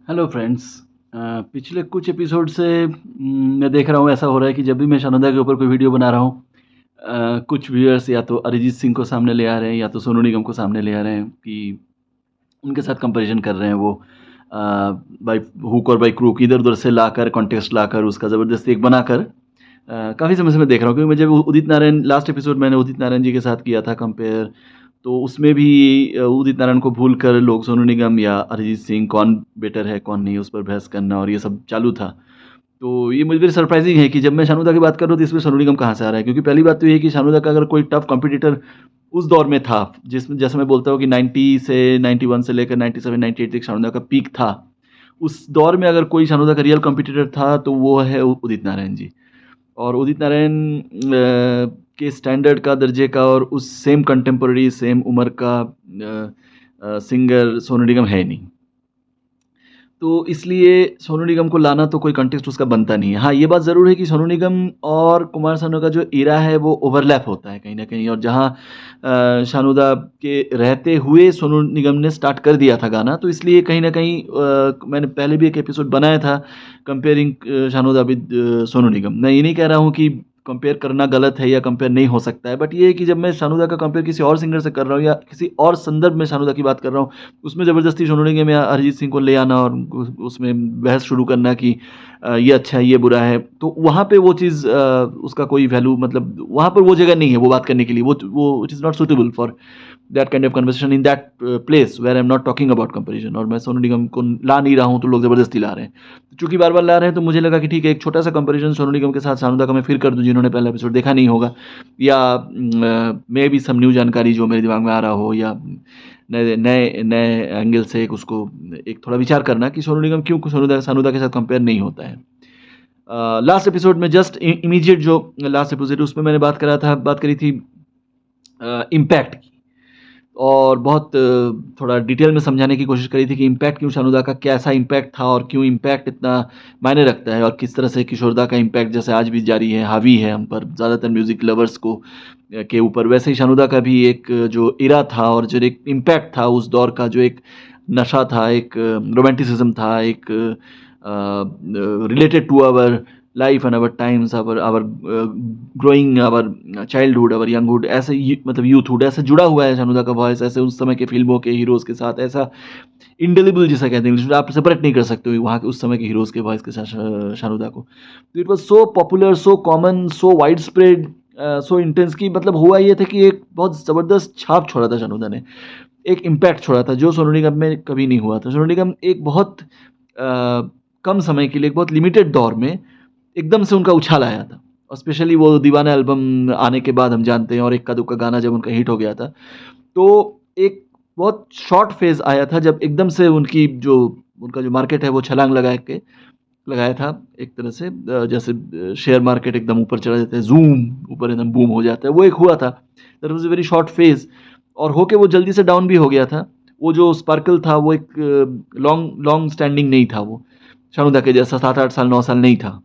Hello friends. पिछले कुछ episode से मैं देख रहा हूँ ऐसा हो रहा है कि जब भी मैं शानोदा के ऊपर कोई वीडियो बना रहा हूँ, कुछ व्यूअर्स या तो अरिजीत सिंह को सामने ले आ रहे हैं या तो सोनू निगम को सामने ले आ रहे हैं कि उनके साथ कंपैरिजन कर रहे हैं वो बाई हुक और बाई क्रूक इधर उधर से लाकर कॉन्टेक्स्ट लाकर उसका ज़बरदस्ती एक बनाकर काफ़ी समय से मैं देख रहा हूँ क्योंकि मुझे वो उदित नारायण लास्ट एपिसोड मैंने उदित नारायण जी के साथ किया था कंपेयर। तो उसमें भी उदित नारायण को भूल कर लोग सोनू निगम या अरिजीत सिंह कौन बेटर है कौन नहीं उस पर बहस करना और ये सब चालू था। तो ये मुझे सरप्राइजिंग है कि जब मैं शानू दा की बात कर रहा हूँ तो इसमें सोनू निगम कहाँ से आ रहा है, क्योंकि पहली बात तो ये है कि शानू दा का अगर कोई टफ कॉम्पिटिटर उस दौर में था जिसमें जैसे मैं बोलता हूँ कि 90 से 91 से लेकर 97 98 तक शानू दा का पीक था, उस दौर में अगर कोई शानू दा का रियल कॉम्पिटिटर था तो वो है उदित नारायण जी। और उदित नारायण के स्टैंडर्ड का दर्जे का और उस सेम कंटेम्पोररी सेम उम्र का सिंगर सोनू निगम है नहीं। तो इसलिए सोनू निगम को लाना तो कोई कॉन्टेक्स्ट उसका बनता नहीं है। हाँ, ये बात ज़रूर है कि सोनू निगम और कुमार सानू का जो इरा है वो ओवरलैप होता है कहीं न कहीं, और जहाँ शानूदा के रहते हुए सोनू निगम ने स्टार्ट कर दिया था गाना, तो इसलिए कहीं न कहीं मैंने पहले भी एक एपिसोड बनाया था कंपेयरिंग शानूदा विद सोनू निगम। मैं ये नहीं कह रहा हूँ कि कंपेयर करना गलत है या कंपेयर नहीं हो सकता है, बट ये है कि जब मैं शानूदा का कंपेयर किसी और सिंगर से कर रहा हूँ या किसी और संदर्भ में शानूदा की बात कर रहा हूँ, उसमें ज़बरदस्ती सोनू निगम या अरिजीत सिंह को ले आना और उसमें बहस शुरू करना कि ये अच्छा है ये बुरा है, तो वहाँ पे वो चीज़ उसका कोई वैल्यू, मतलब वहाँ पर वो जगह नहीं है वो बात करने के लिए। वो it is not suitable for that kind of conversation in that place where I am not talking about comparison. और मैं सोनू निगम को ला नहीं रहा हूँ तो लोग ज़बरदस्ती ला रहे हैं। चूंकि बार बार ला रहे हैं तो मुझे लगा कि ठीक है, एक छोटा सा कंपेरिजन सोनू निगम के साथ शानू दा का मैं फिर कर दूं जिन्होंने पहला एपिसोड देखा नहीं होगा, या मे भी सम न्यू जानकारी जो मेरे दिमाग में आ रहा हो, या नए नए नए एंगल से एक उसको एक थोड़ा विचार करना कि सोनू निगम क्यों शानू दा के साथ कंपेयर नहीं होता है। लास्ट एपिसोड में जस्ट इमीडिएट जो लास्ट एपिसोड उसमें मैंने बात करी थी इम्पैक्ट की, और बहुत थोड़ा डिटेल में समझाने की कोशिश करी थी कि इम्पैक्ट क्यों शानू दा का कैसा इम्पैक्ट था और क्यों इम्पैक्ट इतना मायने रखता है, और किस तरह से किशोर दा का इम्पैक्ट जैसे आज भी जारी है, हावी है हम पर, ज़्यादातर म्यूज़िक लवर्स को के ऊपर, वैसे ही शानू दा का भी एक जो इरा था और जो एक इम्पैक्ट था उस दौर का, जो एक नशा था, एक रोमांटिसिज्म था, एक related to our life and our times, our growing, our childhood, our younghood, ऐसे मतलब यूथहुड, ऐसे जुड़ा हुआ है शानू दा का वॉइस, ऐसे उस समय के फिल्मों के हीरोज़ के साथ, ऐसा इंडेलिबल जिसे कहते हैं इंग्लिश में, आप सेपरेट नहीं कर सकते हो वहाँ के उस समय के हीरोज़ के वॉइस के साथ शानू दा को। तो it was so popular, so common, so wide spread, so intense, कि मतलब हुआ ये था कि एक बहुत ज़बरदस्त छाप छोड़ा था शानू दा ने, एक इम्पैक्ट छोड़ा था जो सोनू निगम में कभी नहीं हुआ था। सोनू निगम एक बहुत कम समय के लिए, एक बहुत लिमिटेड दौर में एकदम से उनका उछाल आया था, और स्पेशली वो दीवाना एल्बम आने के बाद हम जानते हैं, और इक्का दुक्का गाना जब उनका हिट हो गया था, तो एक बहुत शॉर्ट फेज आया था जब एकदम से उनका जो मार्केट है वो छलांग लगाया था एक तरह से, जैसे शेयर मार्केट एकदम ऊपर चला जाता है, जूम ऊपर एकदम बूम हो जाता है, वो एक हुआ था। That was a very short phase, और होके वो जल्दी से डाउन भी हो गया था। वो जो स्पार्कल था वो एक लॉन्ग लॉन्ग स्टैंडिंग नहीं था, वो शानू दा के जैसा 7 8 साल 9 साल नहीं था,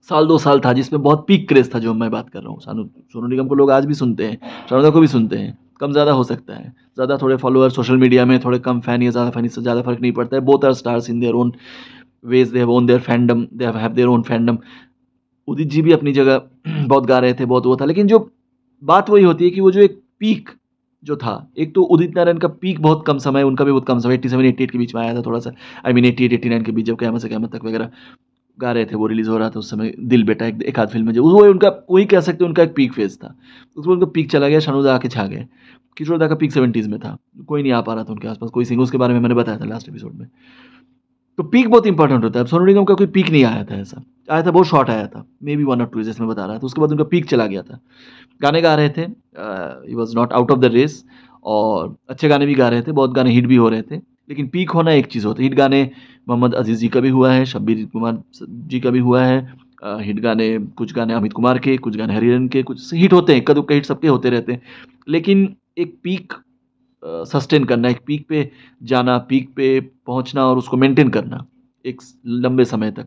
साल 2 साल था जिसमें बहुत पीक क्रेज था, जो मैं बात कर रहा हूँ। सोनू निगम को लोग आज भी सुनते हैं, शानू दा को भी सुनते हैं, कम ज़्यादा हो सकता है, ज़्यादा थोड़े फॉलोअर सोशल मीडिया में, थोड़े कम फैन या ज़्यादा फैन, इससे ज़्यादा फर्क नहीं पड़ता है। Both are stars in their own ways, they have own their fandom, they have their own fandom. Udit ji भी अपनी जगह बहुत गा रहे थे, बहुत वो था, लेकिन जो बात वही होती है कि वो जो एक पीक जो था, एक तो उदित नारायण का पीक बहुत कम समय, उनका भी बहुत कम समय 87 88 के बीच में आया था थोड़ा सा, आई मीन 88 89 के बीच, जब क़यामत से क़यामत तक वगैरह गा रहे थे, वो रिलीज हो रहा था उस समय, दिल बेटा एक आध फिल्म में, जो वो उनका वही कह सकते हैं उनका एक पीक फेज था। उसमें उनका पीक चला गया, शानू दा आके छा गए। किशोर दा का पीक 70s में था, कोई नहीं आ पा रहा था उनके आसपास, कोई सिंगर, उसके बारे में मैंने बताया था लास्ट एपिसोड में। तो पीक बहुत इंपॉर्टेंट होता है। अब सोनू निगम का कोई पीक नहीं आया था, ऐसा आया था बहुत शॉर्ट आया था, मे बी 1 और 2 जैसे मैं बता रहा था, उसके बाद उनका पीक चला गया था। गाने गा रहे थे, he was not out of the race, और अच्छे गाने भी गा रहे थे, बहुत गाने हिट भी हो रहे थे, लेकिन पीक होना एक चीज़ होती है। हिट गाने मोहम्मद अजीज़ जी का भी हुआ है, शब्बीर कुमार जी का भी हुआ है, हिट गाने, कुछ गाने अमित कुमार के, कुछ गाने हरिहरन के, कुछ हिट होते हैं, कदम हिट सबके होते रहते हैं, लेकिन एक पीक सस्टेन करना, एक पीक पे जाना, पीक पे पहुंचना और उसको मेंटेन करना एक लंबे समय तक,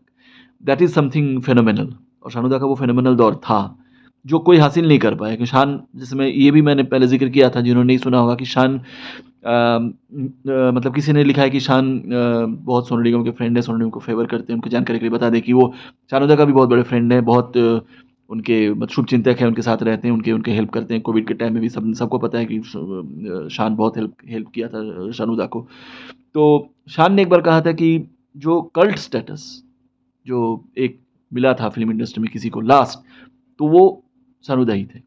दैट इज़ समथिंग फेनोमेनल। और शानू दा का वो फेनोमेनल दौर था जो कोई हासिल नहीं कर पाया, कि शान, जिसमें ये भी मैंने पहले जिक्र किया था, जिन्होंने नहीं सुना होगा, कि शान मतलब किसी ने लिखा है कि शान बहुत सोनू निगम के फ्रेंड है, सोनू निगम को फ़ेवर करते हैं, उनको जानकारी के लिए बता दें कि वो शानोदा का भी बहुत बड़े फ्रेंड हैं, बहुत उनके शुभचिंतक हैं, उनके साथ रहते हैं, उनके उनके हेल्प करते हैं। कोविड के टाइम में भी सबको पता है कि शान बहुत हेल्प हेल्प किया था शानोदा को। तो शान ने एक बार कहा था कि जो कल्ट स्टेटस जो एक मिला था फ़िल्म इंडस्ट्री में किसी को लास्ट, तो वो शानोदा ही थे।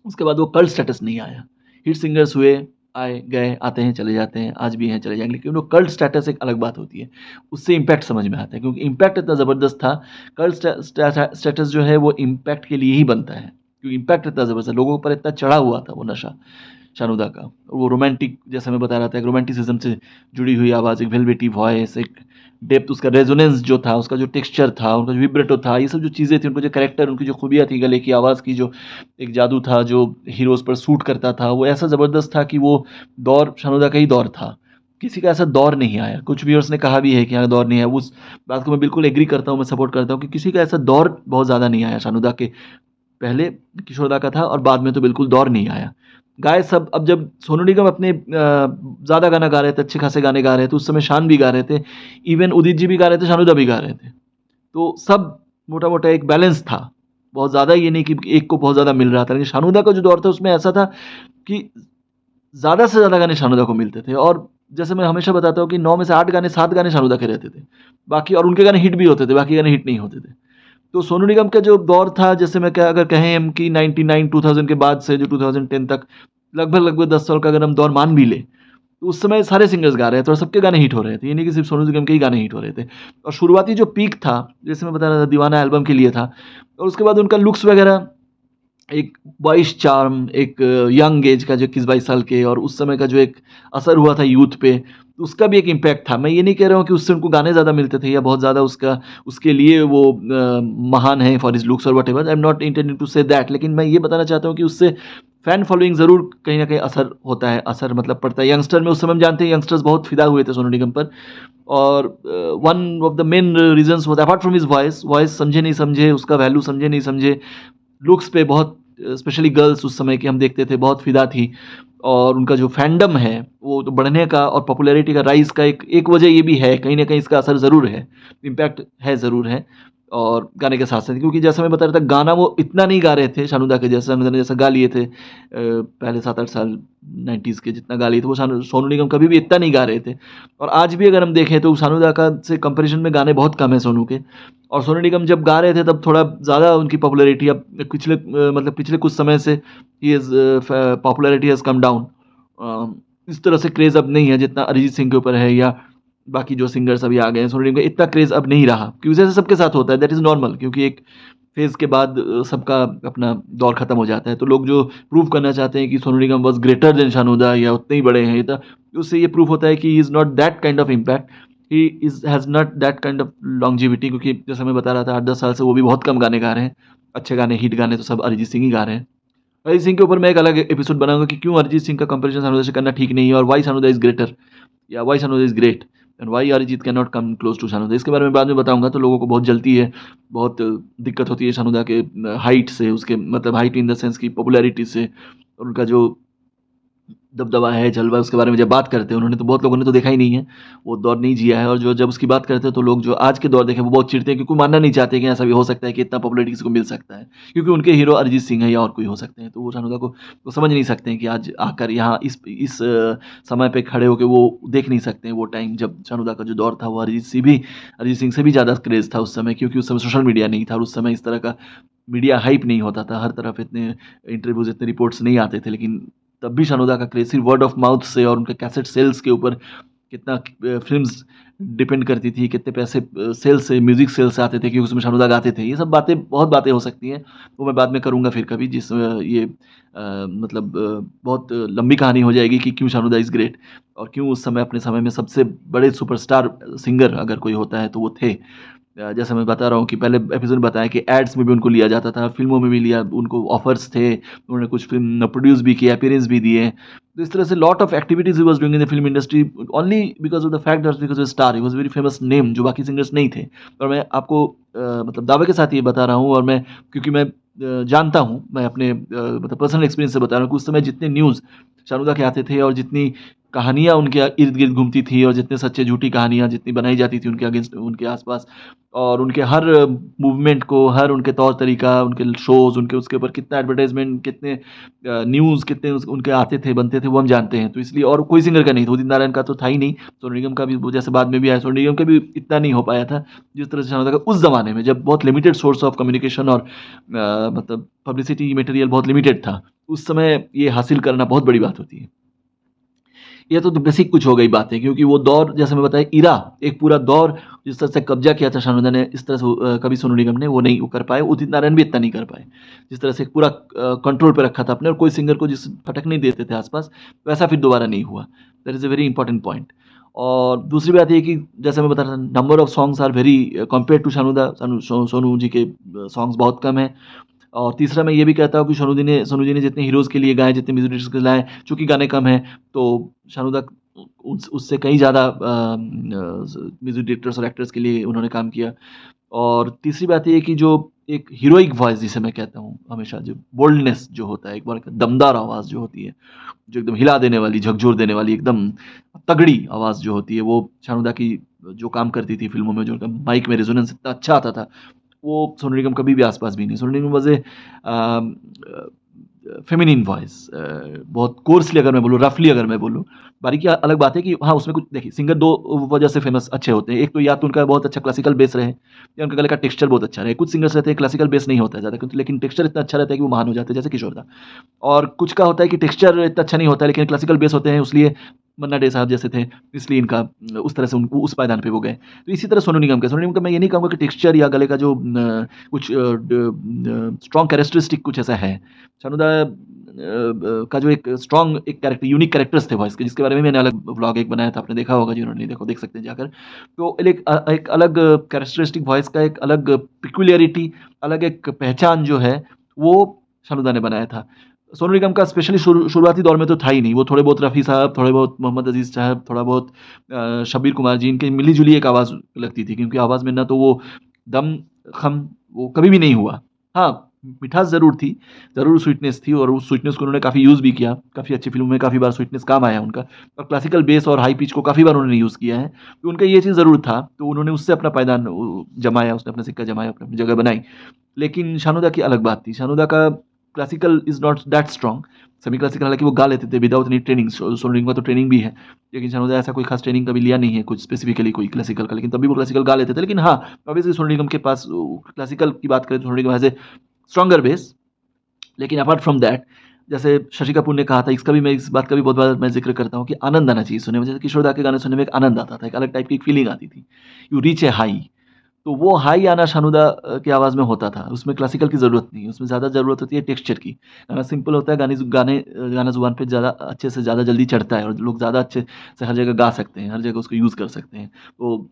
उसके बाद वो कल्ट स्टेटस नहीं आया। हिट सिंगर्स हुए, आए, गए, आते हैं, चले जाते हैं, आज भी हैं, चले जाएँगे, लेकिन वो कल्ट स्टेटस एक अलग बात होती है। उससे इम्पैक्ट समझ में आता है क्योंकि इम्पैक्ट इतना ज़बरदस्त था, कल्ट स्टेटस जो है वो इम्पैक्ट के लिए ही बनता है। क्योंकि इम्पैक्ट इतना ज़बरदस्त है, लोगों पर इतना चढ़ा हुआ था वो नशा, शानोदा का। वो रोमांटिक जैसे मैं बता रहा था, एक रोमांटिसिज़्म से जुड़ी हुई आवाज़, एक वेलवेटी वॉइस, एक डेप्थ, उसका रेजोनेंस जो था, उसका जो टेक्सचर था, उनका जो विब्रेटो था, ये सब जो चीज़ें थी, उनका जो कैरेक्टर, उनकी जो खूबियाँ थी, गले की आवाज़ की जो एक जादू था, जो हीरोज़ पर सूट करता था, वो ऐसा ज़बरदस्त था कि वो दौर शानोदा का ही दौर था। किसी का ऐसा दौर नहीं आया। कुछ व्यूअर्स ने कहा भी है कि हाँ, दौर नहीं आया। उस बात को मैं बिल्कुल एग्री करता हूँ, मैं सपोर्ट करता हूँ कि किसी का ऐसा दौर बहुत ज़्यादा नहीं आया शानोदा के। पहले किशोरदा का था और बाद में तो बिल्कुल दौर नहीं आया। गाए सब, अब जब सोनू निगम अपने ज़्यादा गाना गा रहे थे, अच्छे खासे गाने गा रहे थे, उस समय शान भी गा रहे थे, इवन उदित जी भी गा रहे थे, शानोदा भी गा रहे थे। तो सब मोटा-मोटा एक बैलेंस था। बहुत ज़्यादा ये नहीं कि एक को बहुत ज़्यादा मिल रहा था, लेकिन शानोदा का जो दौर था उसमें ऐसा था कि ज़्यादा से ज़्यादा गाने शानोदा को मिलते थे और जैसे मैं हमेशा बताता हूँ कि 9 में से 8 गाने 7 गाने शानोदा के रहते थे। बाकी और उनके गाने हिट भी होते थे, बाकी गाने हिट नहीं होते थे। तो सोनू निगम का जो दौर था, जैसे मैं क्या अगर कहें हम कि 99 2000 के बाद से जो 2010 तक लगभग-लगभग 10 साल का अगर हम दौर मान भी लें, तो उस समय सारे सिंगर्स गा रहे थे और सबके गाने हिट हो रहे थे। ये नहीं कि सिर्फ़ सोनू निगम के ही गाने हिट हो रहे थे। और शुरुआती जो पीक था, जैसे मैं बता रहा था दीवाना एल्बम के लिए था और उसके बाद उनका लुक्स वगैरह एक बॉयज़ चार्म, एक यंग एज का जो 21-22 साल के और उस समय का जो एक असर हुआ था यूथ पे, तो उसका भी एक इम्पैक्ट था। मैं ये नहीं कह रहा हूँ कि उससे उनको गाने ज़्यादा मिलते थे या बहुत ज़्यादा उसके लिए वो महान हैं फॉर हिज़ लुक्स और whatever, I am not intending to say that, लेकिन मैं ये बताना चाहता हूँ कि उससे फैन फॉलोइंग ज़रूर कहीं न कहीं असर होता है, असर मतलब पड़ता है। यंगस्टर में उस समय हम जानते हैं यंगस्टर्स बहुत फ़िदा हुए थे सोनू निगम पर और one of the main reasons was apart from his voice, voice समझे नहीं समझे, उसका वैल्यू समझे नहीं समझे, लुक्स पे बहुत स्पेशली गर्ल्स उस समय की हम देखते थे बहुत फ़िदा थी और उनका जो फैंडम है, वो तो बढ़ने का और पॉपुलैरिटी का राइज़ का एक एक वजह ये भी है, कहीं न कहीं इसका असर ज़रूर है, इम्पैक्ट है ज़रूर है और गाने के साथ-साथ क्योंकि जैसा मैं बता रहा था गाना वो इतना नहीं गा रहे थे शानोदा के जैसा, शानोदा ने जैसा गा लिए थे पहले 7-8 साल 90s के जितना गा लिए थे, वो सोनू निगम कभी भी इतना नहीं गा रहे थे और आज भी अगर हम देखें तो शानोदा का से कंपैरिज़न में गाने बहुत कम हैं सोनू के और सोनू निगम जब गा रहे थे तब थोड़ा ज़्यादा उनकी पॉपुलैरिटी अब पिछले मतलब पिछले कुछ समय से he is popularity has come down. इस तरह से क्रेज़ अब नहीं है जितना अरिजीत सिंह के ऊपर है या बाकी जो सिंगर्स अभी आ गए हैं, सोनू निगम का इतना क्रेज़ अब नहीं रहा क्योंकि जैसे सबके साथ होता है दैट इज़ नॉर्मल क्योंकि एक फ़ेज़ के बाद सबका अपना दौर ख़त्म हो जाता है। तो लोग जो प्रूव करना चाहते हैं कि Sonu Nigam was greater than शानोदा या उतने ही बड़े हैं ये तो उससे ये प्रूव होता है कि he is not that kind of impact, he is has not that kind of longevity क्योंकि जैसे मैं बता रहा था 8-10 साल से वो भी बहुत कम गाने गा रहे हैं। अच्छे गाने, हिट गाने तो सब अरिजीत सिंह ही गा रहे हैं। अरिजीत सिंह के ऊपर मैं एक अलग एपिसोड बनाऊँगा कि क्यों अरिजीत सिंह का कंपैरिज़न शानोदा से करना ठीक नहीं है और व्हाई शानोदा इज़ ग्रेटर या why Shanoda is great and why Arijit can not come close to Shanoda. इसके बारे में बाद में बताऊँगा तो लोगों को बहुत जलती है, बहुत दिक्कत होती है शानोदा के हाइट से, उसके मतलब हाइट इन द सेंस की पॉपुलैरिटी से और उनका जो दबदबा है, जलवा है, उसके बारे में जब बात करते हैं उन्होंने तो बहुत लोगों ने तो देखा ही नहीं है, वो दौर नहीं जिया है और जो जब उसकी बात करते हैं तो लोग जो आज के दौर देखें वो बहुत चिढ़ते हैं क्योंकि मानना नहीं चाहते कि ऐसा भी हो सकता है कि इतना पॉपुलैरिटी किसी को मिल सकता है। क्योंकि उनके हीरो अरिजीत सिंह है या और कोई हो सकते हैं, तो वो शानोदा को वो समझ नहीं सकते हैं कि आज आकर यहाँ इस समय पे खड़े होके वो देख नहीं सकते हैं वो टाइम जब शानोदा का जो दौर था वो अरिजीत सिंह से भी ज़्यादा क्रेज़ था उस समय क्योंकि उस समय सोशल मीडिया नहीं था और उस समय इस तरह का मीडिया हाइप नहीं होता था, हर तरफ इतने इंटरव्यूज़, इतने रिपोर्ट्स नहीं आते थे लेकिन तब भी शानोदा का क्रेज़ सिर्फ़ वर्ड ऑफ माउथ से और उनके कैसेट सेल्स के ऊपर कितना फ़िल्म्स डिपेंड करती थी, कितने पैसे सेल्स से म्यूज़िक सेल्स से आते थे क्योंकि उसमें शानोदा गाते थे। ये सब बातें बहुत बातें हो सकती हैं, वो मैं बाद में करूँगा फिर कभी ये मतलब बहुत लंबी कहानी हो जाएगी कि क्यों शानोदा इज़ ग्रेट और क्यों उस समय अपने समय में सबसे बड़े सुपरस्टार सिंगर अगर कोई होता है तो वो थे। जैसा मैं बता रहा हूँ कि पहले एपिसोड में बताया कि एड्स में भी उनको लिया जाता था, फ़िल्मों में भी लिया, उनको ऑफ़र्स थे, उन्होंने कुछ फ़िल्म प्रोड्यूस भी किया, अपीयरेंस भी दिए। तो इस तरह से lot of activities he was doing in the film industry only because of the fact that because of star, he was very famous name जो बाकी सिंगर्स नहीं थे। और मैं आपको मतलब दावे के साथ ये बता रहा हूँ और मैं क्योंकि मैं जानता हूँ, मैं अपने मतलब पर्सनल एक्सपीरियंस से बता रहा हूँ कि उस समय जितने न्यूज़ शानोदा के आते थे और जितनी कहानियाँ उनके इर्द-गिर्द घूमती थी और जितने सच्चे झूठी कहानियाँ जितनी बनाई जाती थी उनके अगेंस्ट उनके आस-पास और उनके हर मूवमेंट को, हर उनके तौर-तरीका, उनके शोज़, उनके उसके ऊपर कितना एडवर्टाइज़मेंट, कितने न्यूज़ कितने उस उनके आते थे, बनते थे, वो हम जानते हैं। तो इसलिए और कोई सिंगर का नहीं था, उदित नारायण का तो था ही नहीं, सोनू निगम का भी वो जैसे बाद में भी आया, सोनू निगम का भी इतना नहीं हो पाया था, जिस तरह से शानदार का उस ज़माने में जब बहुत लिमिटेड सोर्स ऑफ कम्युनिकेशन और मतलब पब्लिसिटी मटेरियल बहुत लिमिटेड था, उस समय ये हासिल करना बहुत बड़ी बात होती है। ये तो बेसिक कुछ हो गई बातें क्योंकि वो दौर जैसे मैं बताया इरा एक पूरा दौर जिस तरह से कब्जा किया था शानोदा ने इस तरह से कभी सोनू निगम ने वो नहीं वो कर पाए उदित नारायण भी इतना नहीं कर पाए जिस तरह से एक पूरा कंट्रोल पे रखा था अपने और कोई सिंगर को जिस फटक नहीं देते थे आसपास वैसा फिर दोबारा नहीं हुआ that is a very important point और दूसरी बात ये कि जैसे मैं बता रहा था number of songs are very compare to Sonu ji के सॉन्ग्स बहुत कम है और तीसरा मैं ये भी कहता हूँ कि सोनू जी ने जितने हीरोज़ के लिए गाए, जितने म्यूज़िक डायरेक्टर्स के लिए गाए, चूँकि गाने कम हैं, तो शानू दा उससे कहीं ज़्यादा म्यूज़िक डायरेक्टर्स और एक्टर्स के लिए उन्होंने काम किया। और तीसरी बात ये है कि जो एक हीरोइक वॉइस जिसे मैं कहता हूँ हमेशा जो बोल्डनेस जो होता है, एक बार दमदार आवाज़ जो होती है, जो एकदम हिला देने वाली, झकझोर देने वाली, एकदम तगड़ी आवाज़ जो होती है, वो शानू दा की जो काम करती थी फ़िल्मों में, जो उनका माइक में रेज़ोनेंस इतना अच्छा आता था, वो सोनू निगम कभी भी आस-पास भी नहीं। Sonu Nigam was feminine voice बहुत कोर्सली अगर मैं बोलूँ, रफली अगर मैं बोलूँ। बाकी अलग बात है कि हाँ, उसमें कुछ देखिए सिंगर 2 वजह से फेमस अच्छे होते हैं। एक तो या तो उनका बहुत अच्छा क्लासिकल बेस रहे या उनके गले का टेक्सचर बहुत अच्छा रहे। कुछ सिंगर्स रहते हैं क्लासिकल बेस नहीं होता है ज़्यादा क्योंकि लेकिन टेक्सचर इतना अच्छा रहता है कि वो महान हो जाते हैं, जैसे किशोर दा। और कुछ का होता है कि टेक्सचर इतना अच्छा नहीं होता है लेकिन क्लासिकल बेस होते हैं इसलिए मन्ना डे साहब जैसे थे, इसलिए इनका उस तरह से उनको उस पायदान पे वो गए। तो इसी तरह सोनू निगम का मैं ये नहीं कहूँगा कि टेक्सचर या गले का जो कुछ स्ट्रॉन्ग कैरेक्टरिस्टिक कुछ ऐसा है। शानू दा का जो एक स्ट्रॉन्ग एक कैरेक्टर यूनिक कैरेक्टर्स थे वॉइस के जिसके बारे में मैंने अलग व्लॉग एक बनाया था, आपने देखा होगा जिन्होंने नहीं देखा देख सकते हैं जाकर। तो एक अलग कैरेक्टरिस्टिक वॉइस का एक अलग पिक्यूलियरिटी, अलग एक पहचान जो है, वो शानू दा ने बनाया था। सोनू निगम का स्पेशली शुरुआती दौर में तो था ही नहीं, वो थोड़े बहुत रफ़ी साहब, थोड़े बहुत मोहम्मद अज़ीज़ साहब, थोड़ा बहुत शब्बीर कुमार जी इनकी मिली-जुली एक आवाज़ लगती थी क्योंकि आवाज़ में ना तो वो दम, खम वो कभी भी नहीं हुआ। हाँ, मिठास ज़रूर थी, ज़रूर स्वीटनेस थी और उस स्वीटनेस को उन्होंने काफ़ी यूज़ भी किया, काफ़ी अच्छी फ़िल्मों में काफ़ी बार स्वीटनेस काम आया उनका और क्लासिकल बेस और हाई पिच को काफ़ी बार उन्होंने यूज़ किया है, तो उनका ये चीज़ ज़रूर था, तो उन्होंने उससे अपना पायदान जमाया, उसने अपना सिक्का जमाया, अपनी जगह बनाई। लेकिन शानू दा की अलग बात थी, शानू दा का classical is not that strong, semi classical हालाँकि वो गा लेते थे without any training, Sonu Nigam का तो ट्रेनिंग भी है, लेकिन शानू दा ऐसा कोई ख़ास ट्रेनिंग कभी लिया नहीं है, कुछ स्पेसिफिकली कोई क्लासिकल का, लेकिन तब भी वो क्लासिकल गा लेते थे। लेकिन हाँ, ऑब्वियसली सोनू निगम के पास क्लासिकल की बात करें तो Sonu Nigam has a stronger base, लेकिन अपार्ट फ्रॉम दैट जैसे शशि कपूर ने कहा था, इसका भी मैं इस बात का भी बहुत बार मैं ज़िक्र करता हूँ कि आनंद आना चाहिए सुनने में, जैसे किशोर दा के गाने सुनने में एक आनंद आता था, एक अलग टाइप की एक फीलिंग आती थी। यू रीच ए हाई, तो वो हाई आना शानू दा की आवाज़ में होता था, उसमें क्लासिकल की ज़रूरत नहीं है, उसमें ज़्यादा ज़रूरत होती है टेक्सचर की। गाना सिंपल होता है, गाना ज़ुबान पे ज़्यादा अच्छे से ज़्यादा जल्दी चढ़ता है और लोग ज़्यादा अच्छे से हर जगह गा सकते हैं, हर जगह उसको यूज़ कर सकते हैं। तो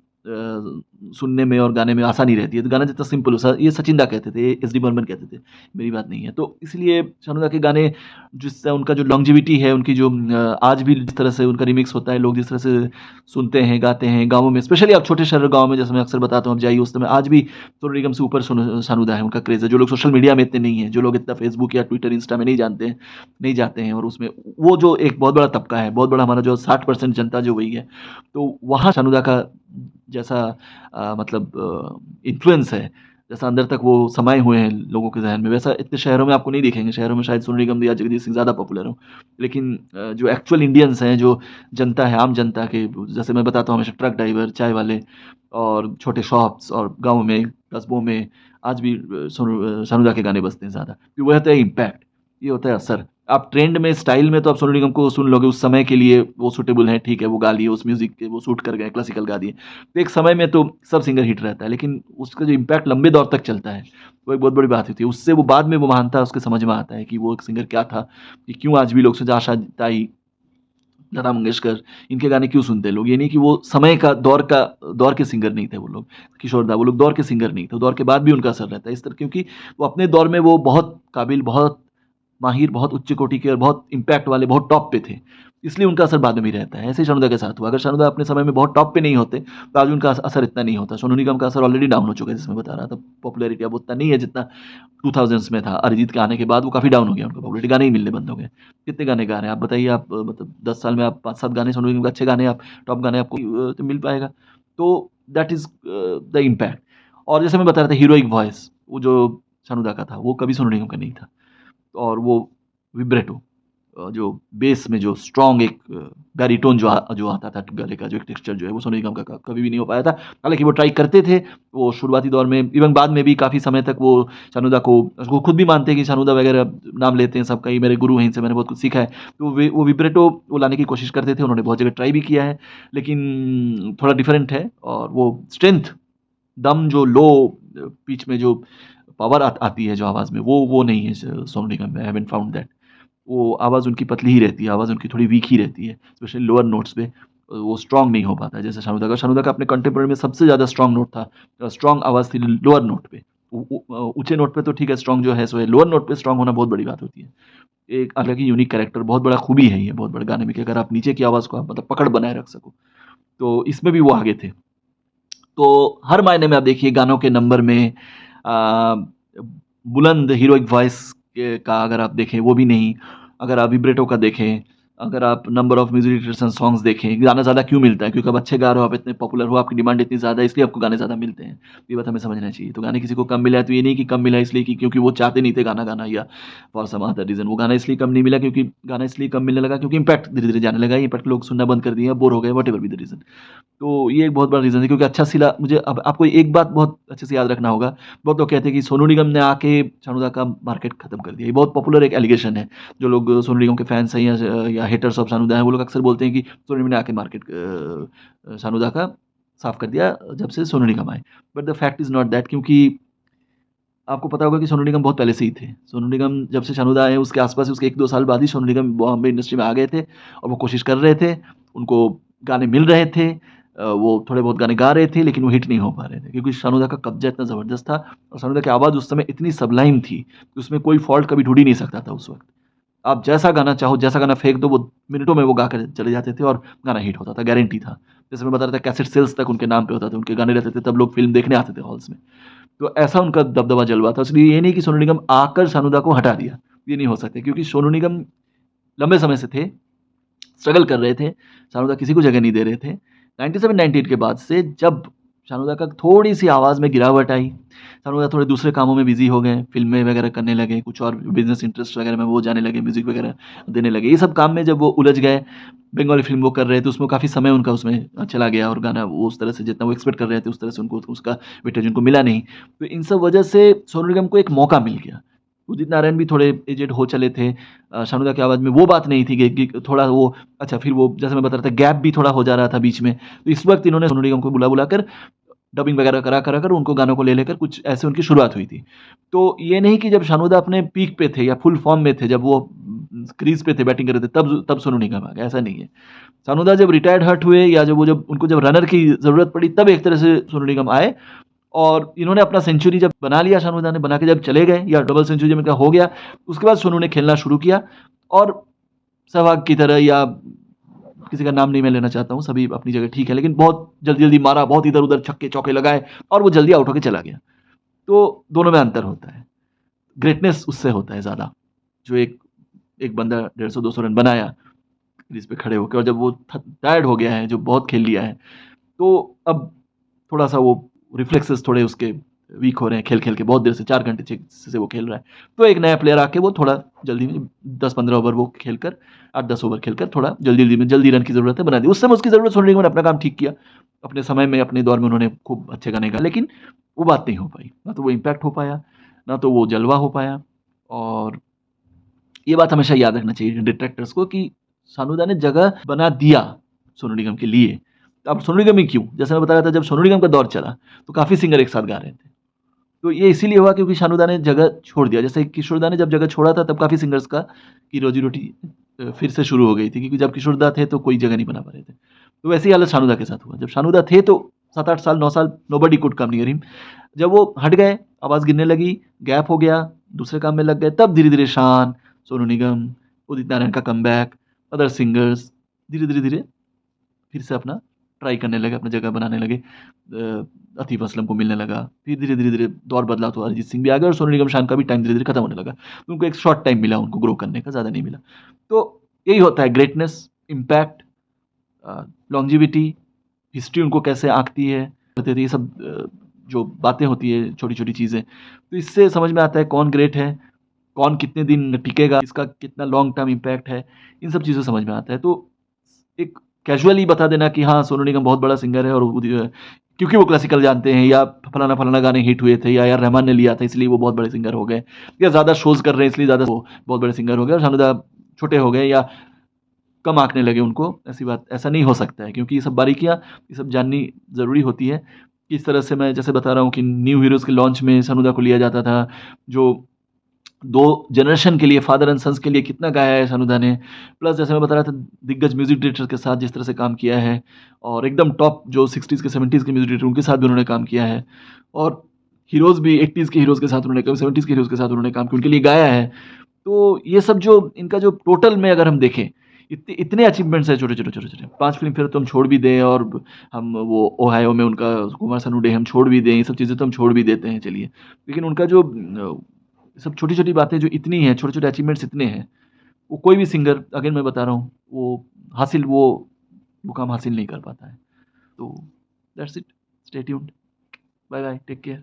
सुनने में और गाने में आसानी रहती है, तो गाना जितना सिंपल हो ये सचिन दा कहते थे, एसडी बर्मन कहते थे, मेरी बात नहीं है। तो इसलिए शानू दा के गाने जिससे उनका जो लॉन्जेविटी है, उनकी जो आज भी जिस तरह से उनका रिमिक्स होता है, लोग जिस तरह से सुनते हैं, गाते हैं, गाँवों में स्पेशली आप छोटे शहर गाँव में जैसे मैं अक्सर बताता हूँ, आप जाइए उस समय आज भी सोनू निगम से ऊपर शानू दा है, उनका क्रेज़ है। जो लोग सोशल मीडिया में इतने नहीं हैं, जो लोग इतना फेसबुक या ट्विटर, इंस्टा में नहीं जानते हैं, नहीं जाते हैं और उसमें वो जो एक बहुत बड़ा तबका है, बहुत बड़ा हमारा जो 60% जनता जो वही है, तो वहाँ शानू दा का जैसा इन्फ्लुएंस है, जैसा अंदर तक वो समाये हुए हैं लोगों के ज़हन में, वैसा इतने शहरों में आपको नहीं दिखेंगे। शहरों में शायद सोनू निगम या जगजीत सिंह ज़्यादा पॉपुलर हों। लेकिन जो एक्चुअल इंडियंस हैं, जो जनता है, आम जनता के जैसे मैं बताता हूँ हमेशा ट्रक ड्राइवर, चाय वाले और छोटे शॉप्स और गाँव में, कस्बों में आज भी शानू दा के गाने बजते हैं ज़्यादा। तो वो होता है इम्पैक्ट, ये होता है असर। आप ट्रेंड में, स्टाइल में तो आप सोनू निगम को सुन लोगे, उस समय के लिए वो सूटेबल हैं, ठीक है, वो गा लिए, उस म्यूज़िक के वो सूट कर गए, क्लासिकल गा दिए। तो एक समय में तो सब सिंगर हिट रहता है, लेकिन उसका जो इम्पैक्ट लंबे दौर तक चलता है, वो एक बहुत बड़ी बात होती है। उससे वो बाद में वो महानता उसके समझ में आता है कि वो एक सिंगर क्या था, कि क्यों आज भी लोग सोचा आशा ताई, लता मंगेशकर, इनके गाने क्यों सुनते हैं लोग? ये नहीं कि वो समय का दौर के सिंगर नहीं थे वो लोग। किशोर दा, वो लोग दौर के सिंगर नहीं थे, दौर के बाद भी उनका असर रहता है इस तरह क्योंकि वो अपने दौर में वो बहुत काबिल, बहुत माहिर, बहुत उच्च कोटि के और बहुत इम्पैक्ट वाले, बहुत टॉप पे थे। इसलिए उनका असर बाद में भी रहता है। ऐसे ही शानुदा के साथ हुआ। अगर शानुदा अपने समय में बहुत टॉप पे नहीं होते, तो आज उनका असर इतना नहीं होता। सोनू निगम का असर ऑलरेडी डाउन हो चुका है, जैसे मैं बता रहा था। पॉपुलैरिटी अब उतना नहीं है जितना 2000s में था। अरिजीत के आने के बाद वो काफ़ी डाउन हो गया, उनका पॉपुलैरिटी, गाने ही मिलने बंद हो गए। कितने गाने गा रहे हैं आप बताइए, आप मतलब 10 साल में आप 5-7 गाने सोनू निगम के अच्छे गाने, आप टॉप गाने आपको तो मिल पाएगा। तो दैट इज़ द इम्पैक्ट। और जैसे मैं बता रहा था हीरोइक वॉइस, वो जो शानुदा का था, वो कभी सोनू निगम का नहीं था। और वो विब्रेटो, जो बेस में जो स्ट्रॉन्ग एक बैरीटोन जो आता था गले का, जो एक टेक्सचर जो है, वो सोनू निगम का कभी भी नहीं हो पाया था। हालाँकि वो ट्राई करते थे, वो शुरुआती दौर में, इवन बाद में भी काफ़ी समय तक वो शानुदा को, वो खुद भी मानते हैं कि शानुदा वगैरह नाम लेते हैं सबका, ये मेरे गुरु हैं, इनसे मैंने बहुत कुछ सीखा है। तो वो विब्रेटो वो लाने की कोशिश करते थे, उन्होंने बहुत जगह ट्राई भी किया है, लेकिन थोड़ा डिफरेंट है। और वो स्ट्रेंथ, दम जो लो पिच में जो पावर आती है जो आवाज़ में, वो नहीं है सोनू निगम में। I haven't found that. वो आवाज़ उनकी पतली ही रहती है, आवाज़ उनकी थोड़ी वीक ही रहती है, स्पेशली लोअर नोट्स पे। वो स्ट्रॉन्ग नहीं हो पाता है जैसे शानुदा का अपने कंटेम्पोरेरी में सबसे ज़्यादा स्ट्रॉन्ग नोट था, स्ट्रॉन्ग आवाज़ थी लोअर नोट पे। ऊँचे नोट पे तो ठीक है स्ट्रॉन्ग जो है सो है, लोअर नोट पे स्ट्रॉन्ग होना बहुत बड़ी बात होती है। एक अलग ही यूनिक कैरेक्टर, बहुत बड़ा खूबी है ये बहुत बड़े गाने में, कि अगर आप नीचे की आवाज़ को आप मतलब पकड़ बनाए रख सको, तो इसमें भी वो आगे थे। तो हर मायने में आप देखिए गानों के नंबर में अ, बुलंद हीरोइक वॉइस के का अगर आप देखें वो भी नहीं, अगर आप विब्रेटो का देखें, अगर आप number of music directors and songs देखें, गाना ज़्यादा क्यों मिलता है? क्योंकि आप अच्छे गा रहे हो, आप इतने पॉपुलर हो, आपकी डिमांड इतनी ज़्यादा है, इसलिए आपको गाने ज़्यादा मिलते हैं। ये बात हमें समझना चाहिए। तो गाने किसी को कम मिला है तो ये नहीं कि कम मिला इसलिए कि क्योंकि वो चाहते नहीं थे गाना गाना, या फॉर सम अदर रीज़न। वो गाना इसलिए कम नहीं मिला क्योंकि गाना इसलिए कम मिलने लगा क्योंकि इम्पैक्ट धीरे-धीरे जाने लगा, इम्पैक्ट लोग सुनना बंद कर दिए, बोर हो गए, व्हाटएवर बी द रीज़न। तो ये एक बहुत बड़ा रीज़न है, क्योंकि अच्छा सिला मुझे, अब आपको एक बात बहुत अच्छे से याद रखना होगा। बहुत लोग कहते हैं कि सोनू निगम ने आके शानुदा का मार्केट खत्म कर दिया। ये बहुत पॉपुलर एक एलिगेशन है। जो लोग सोनू निगम के फैन्स हैं या हेटर्स ऑफ शानुदा हैं, वो लोग अक्सर बोलते हैं कि सोनू निगम ने आके मार्केट शानुदा का साफ कर दिया जब से सोनू निगम आए। But the fact is not that, क्योंकि आपको पता होगा कि सोनू निगम बहुत पहले से ही थे। सोनू निगम जब से शानुदा आए उसके आस-पास, उसके 1-2 साल बाद ही सोनू निगम बॉम्बे इंडस्ट्री में आ गए थे, और वो कोशिश कर रहे थे। उनको गाने मिल रहे थे, वो थोड़े बहुत गाने गा रहे थे, लेकिन वो हिट नहीं हो पा रहे थे, क्योंकि शानुदा का कब्ज़ा इतना ज़बरदस्त था, और शानुदा की आवाज़ उस समय इतनी सबलाइम थी कि उसमें कोई फ़ॉल्ट कभी ढूँढ ही नहीं सकता था उस वक़्त। आप जैसा गाना चाहो, जैसा गाना फेंक दो, वो मिनटों में वो गाकर चले जाते थे और गाना हिट होता था, गारंटी था। जैसे मैं बता रहा था, कैसेट सेल्स तक उनके नाम पे होता था, उनके गाने रहते थे, तब लोग फ़िल्म देखने आते थे हॉल्स में। तो ऐसा उनका दबदबा जलवा था। इसलिए ये नहीं कि सोनू निगम आकर शानुदा को हटा दिया, ये नहीं हो सकता, क्योंकि सोनू निगम लंबे समय से थे, स्ट्रगल कर रहे थे, शानुदा किसी को जगह नहीं दे रहे थे। 97-98 के बाद से जब शानुदा का थोड़ी-सी आवाज़ में गिरावट आई, शानुदा थोड़े दूसरे कामों में बिज़ी हो गए, फ़िल्में वगैरह करने लगे, कुछ और बिज़नेस इंटरेस्ट वगैरह में वो जाने लगे, म्यूज़िक वगैरह देने लगे। ये सब काम में जब वो उलझ गए, बंगाली फ़िल्म वो कर रहे थे, उसमें काफ़ी समय उनका उसमें चला गया, और गाना वो उस तरह से जितना वो एक्सपेक्ट कर रहे थे, उस तरह से उनको उसका वेटेज उनको मिला नहीं। तो इन सब वजह से सोनू निगम को एक मौका मिल गया। उदित नारायण भी थोड़े एजेड हो चले थे। शानुदा की आवाज़ में वो बात नहीं थी कि थोड़ा वो, अच्छा फिर वो जैसे मैं बता रहा था, गैप भी थोड़ा हो जा रहा था बीच में। तो इस वक़्त इन्होंने सोनू निगम को बुला-बुला कर डबिंग वगैरह करा कर उनको गानों को ले लेकर कुछ ऐसे उनकी शुरुआत हुई थी। तो ये नहीं कि जब शानुदा अपने पीक पे थे या फुल फॉर्म में थे, जब वो क्रीज़ पे थे, बैटिंग कर रहे थे, तब सोनू निगम आ गए, ऐसा नहीं है। शानुदा जब रिटायर्ड हर्ट हुए, या जब उनको जब रनर की ज़रूरत पड़ी, तब एक तरह से सोनू निगम आए, और इन्होंने अपना सेंचुरी जब बना लिया, शानुदा ने बना के जब चले गए, या डबल सेंचुरी जब इनका हो गया, उसके बाद सोनू ने खेलना शुरू किया। और सहवाग की तरह, या किसी का नाम नहीं मैं लेना चाहता हूँ, सभी अपनी जगह ठीक है, लेकिन बहुत जल्दी-जल्दी मारा, बहुत इधर-उधर छक्के-चौके लगाए, और वो जल्दी आउट होके चला गया। तो दोनों में अंतर होता है। ग्रेटनेस उससे होता है ज़्यादा, जो एक एक बंदा 150-200 रन बनाया क्रीज़ पे खड़े होके, और जब वो टायर्ड हो गया है, जो बहुत खेल लिया है, तो अब थोड़ा-सा वो रिफ्लेक्सेस थोड़े उसके वीक हो रहे हैं, खेल-खेल के बहुत देर से 4 घंटे 6 से वो खेल रहा है। तो एक नया प्लेयर आके वो थोड़ा जल्दी में 10-15 ओवर वो खेलकर, 8-10 ओवर खेलकर, थोड़ा जल्दी-जल्दी में, जल्दी रन की ज़रूरत है, बना दी। उस समय उसकी ज़रूरत, सोनू निगम ने अपना काम ठीक किया। अपने समय में, अपने दौर में उन्होंने खूब अच्छे गाने गाए, लेकिन वो बात नहीं हो पाई। ना तो वो इम्पैक्ट हो पाया, ना तो वो जलवा हो पाया। और ये बात हमेशा याद रखना चाहिए डिट्रैक्टर्स को, कि शानुदा ने जगह बना दिया सोनू निगम के लिए। अब सोनू निगम ही क्यों? जैसे मैं बता रहा था, जब सोनू निगम का दौर चला, तो काफ़ी सिंगर एक साथ गा रहे थे। तो ये इसीलिए हुआ क्योंकि शानुदा ने जगह छोड़ दिया। जैसे किशोरदा ने जब जगह छोड़ा था, तब काफ़ी सिंगर्स की रोज़ी-रोटी फिर से शुरू हो गई थी, क्योंकि जब किशोरदा थे तो कोई जगह नहीं बना पा रहे थे। तो वैसी हालत शानुदा के साथ हुआ। जब शानुदा थे तो 7-8 साल, 9 साल nobody could come near him. जब वो हट गए, आवाज़ गिरने लगी, गैप हो गया, दूसरे काम में लग गए, तब धीरे-धीरे शान, सोनू निगम, उदित नारायण का कमबैक, अदर सिंगर्स धीरे-धीरे फिर से अपना ट्राई करने लगे, अपनी जगह बनाने लगे। आतिफ असलम को मिलने लगा, फिर धीरे-धीरे दौर बदला तो अरिजीत सिंह भी आ गए और सोनू निगम, शान का भी टाइम धीरे-धीरे खत्म होने लगा। उनको एक शॉर्ट टाइम मिला उनको ग्रो करने का, ज़्यादा नहीं मिला। तो यही होता है ग्रेटनेस, इम्पैक्ट, लॉन्जेविटी, हिस्ट्री उनको कैसे आँकती है, ये सब जो बातें होती है, छोटी-छोटी चीज़ें, तो इससे समझ में आता है कौन ग्रेट है, कौन कितने दिन टिकेगा, इसका कितना लॉन्ग टर्म इम्पैक्ट है, इन सब चीज़ों से समझ में आता है। तो एक कैजुअली बता देना कि हाँ, सोनू निगम बहुत बड़ा सिंगर है और क्योंकि वो क्लासिकल जानते हैं या फलाना-फलाना गाने हिट हुए थे या ए आर रहमान ने लिया था इसलिए वो बहुत बड़े सिंगर हो गए या ज़्यादा शोज़ कर रहे हैं इसलिए ज़्यादा वो बहुत बड़े सिंगर हो गए और शानुदा छोटे हो गए या कम आँकने लगे उनको, ऐसी बात ऐसा नहीं हो सकता है क्योंकि ये सब बारीकियाँ, ये सब जाननी ज़रूरी होती है। किस तरह से मैं जैसे बता रहा हूँ कि न्यू हीरोज़ के लॉन्च में शानुदा को लिया जाता था, जो 2 जनरेशन के लिए फादर एंड सन्स के लिए कितना गाया है शानुदा ने। प्लस जैसे मैं बता रहा था दिग्गज म्यूज़िक डायरेक्टर के साथ जिस तरह से काम किया है और एकदम टॉप जो 60s के 70s के म्यूज़िक डायरेक्टर उनके साथ भी उन्होंने काम किया है। और हीरोज़ भी 80s के हीरोज़ के साथ उन्होंने 70s के हीरोज़ के साथ उन्होंने काम किया, उनके लिए गाया है। तो ये सब जो इनका जो टोटल में अगर हम देखें, इतने अचीवमेंट्स हैं छोटे-छोटे, छोटे-छोटे। 5 फ़िल्म फेयर तो हम छोड़ भी दें और हम वो ओहायो में उनका कुमार सानू डे हम छोड़ भी दें, ये सब चीज़ें तो हम छोड़ भी देते हैं चलिए। लेकिन उनका जो सब छोटी-छोटी बातें जो इतनी हैं, छोटे-छोटे अचीवमेंट्स इतने हैं, वो कोई भी सिंगर अगेन मैं बता रहा हूँ, वो मुकाम हासिल नहीं कर पाता है। तो that's it. Stay tuned. Bye bye, take care.